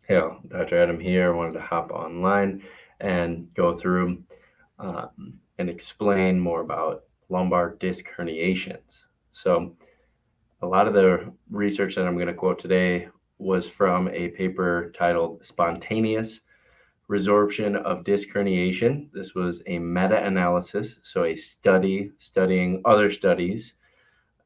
Hey, Dr. Adam here. I wanted to hop online and go through and explain more about lumbar disc herniations. So, a lot of the research that I'm going to quote today was from a paper titled Spontaneous Resorption of Disc Herniation. This was a meta analysis, so a study studying other studies,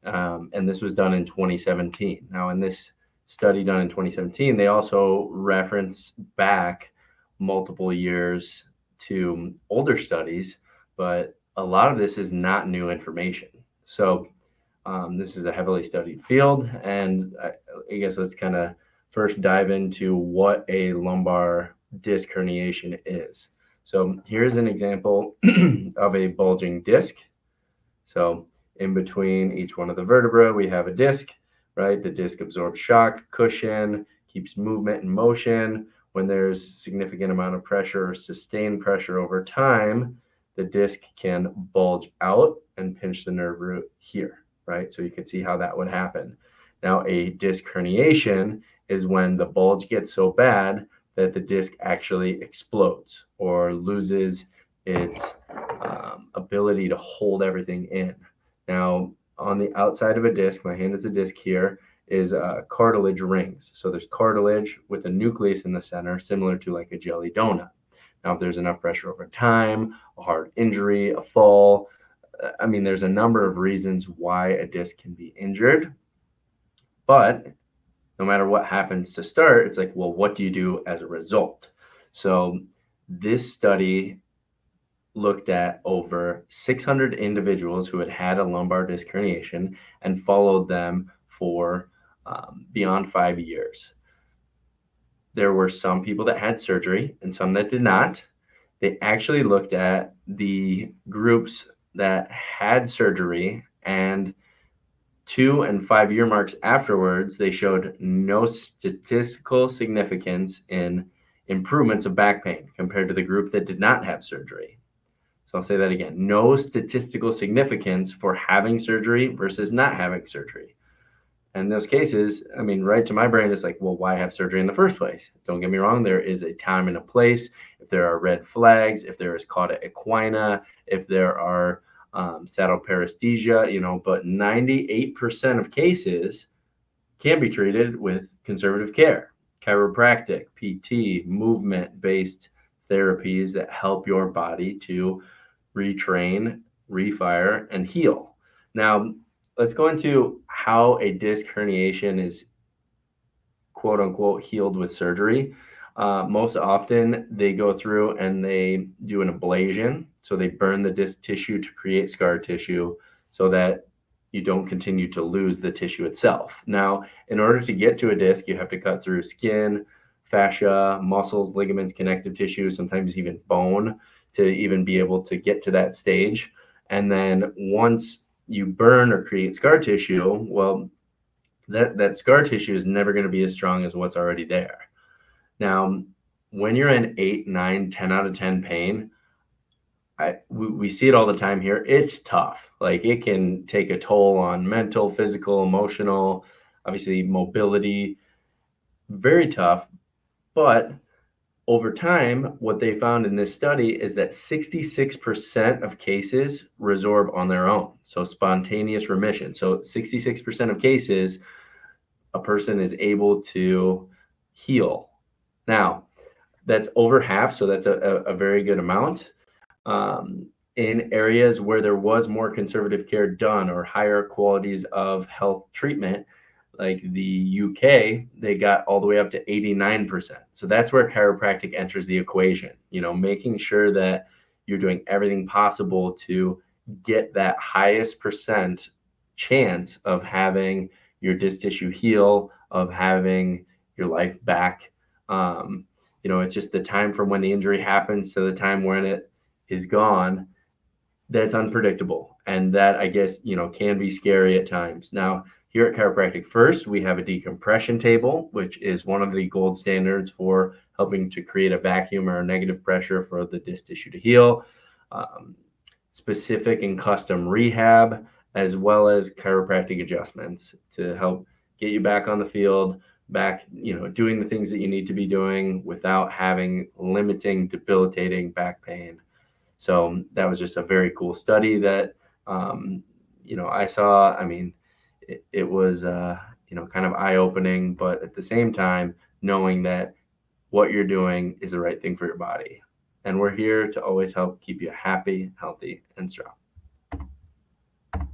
and this was done in 2017. Now, in this study done in 2017, they also reference back multiple years to older studies, but a lot of this is not new information. So, this is a heavily studied field, and I guess let's kind of first dive into what a lumbar disc herniation is. So, here's an example of a bulging disc. So in between each one of the vertebrae, we have a disc, right? The disc absorbs shock, cushion, keeps movement and motion. When there's significant amount of pressure or sustained pressure over time, the disc can bulge out and pinch the nerve root here, right? So you can see how that would happen. Now, a disc herniation is when the bulge gets so bad that the disc actually explodes or loses its ability to hold everything in. Now, on the outside of a disc, my hand is a disc here, is cartilage rings. So there's cartilage with a nucleus in the center, similar to like a jelly donut. Now, if there's enough pressure over time, a hard injury, a fall, I mean, there's a number of reasons why a disc can be injured. But no matter what happens to start, it's like, well, what do you do as a result? So this study looked at over 600 individuals who had had a lumbar disc herniation and followed them for beyond 5 years. There were some people that had surgery and some that did not. They actually looked at the groups that had surgery, and 2 and 5 year marks afterwards, they showed no statistical significance in improvements of back pain compared to the group that did not have surgery. So I'll say that again. No statistical significance for having surgery versus not having surgery. And in those cases, I mean, right to my brain, it's like, well, why have surgery in the first place? Don't get me wrong. There is a time and a place. If there are red flags, if there is cauda equina, if there are saddle paresthesia, but 98% of cases can be treated with conservative care, chiropractic, PT, movement-based therapies that help your body to retrain, refire, and heal. Now, let's go into how a disc herniation is quote unquote healed with surgery. Most often, they go through and they do an ablation. So they burn the disc tissue to create scar tissue so that you don't continue to lose the tissue itself. Now, in order to get to a disc, you have to cut through skin, fascia, muscles, ligaments, connective tissue, sometimes even bone to even be able to get to that stage. And then once you burn or create scar tissue, well, that scar tissue is never going to be as strong as what's already there. Now, when you're in 8, 9, 10 out of 10 pain, we see it all the time here. It's tough. Like it can take a toll on mental, physical, emotional, obviously mobility. Very tough. But over time, what they found in this study is that 66% of cases resorb on their own. So spontaneous remission. So 66% of cases, a person is able to heal. Now, that's over half, so that's a very good amount. In areas where there was more conservative care done or higher qualities of health treatment, like the UK, they got all the way up to 89%. So that's where chiropractic enters the equation, making sure that you're doing everything possible to get that highest percent chance of having your disc tissue heal, of having your life back. It's just the time from when the injury happens to the time when it is gone that's unpredictable, and that I guess can be scary at times. Now, here at Chiropractic First, we have a decompression table, which is one of the gold standards for helping to create a vacuum or a negative pressure for the disc tissue to heal. Specific and custom rehab, as well as chiropractic adjustments to help get you back on the field, back, doing the things that you need to be doing without having limiting, debilitating back pain. So that was just a very cool study that, I saw. I mean, it was, kind of eye opening, but at the same time, knowing that what you're doing is the right thing for your body. And we're here to always help keep you happy, healthy, and strong.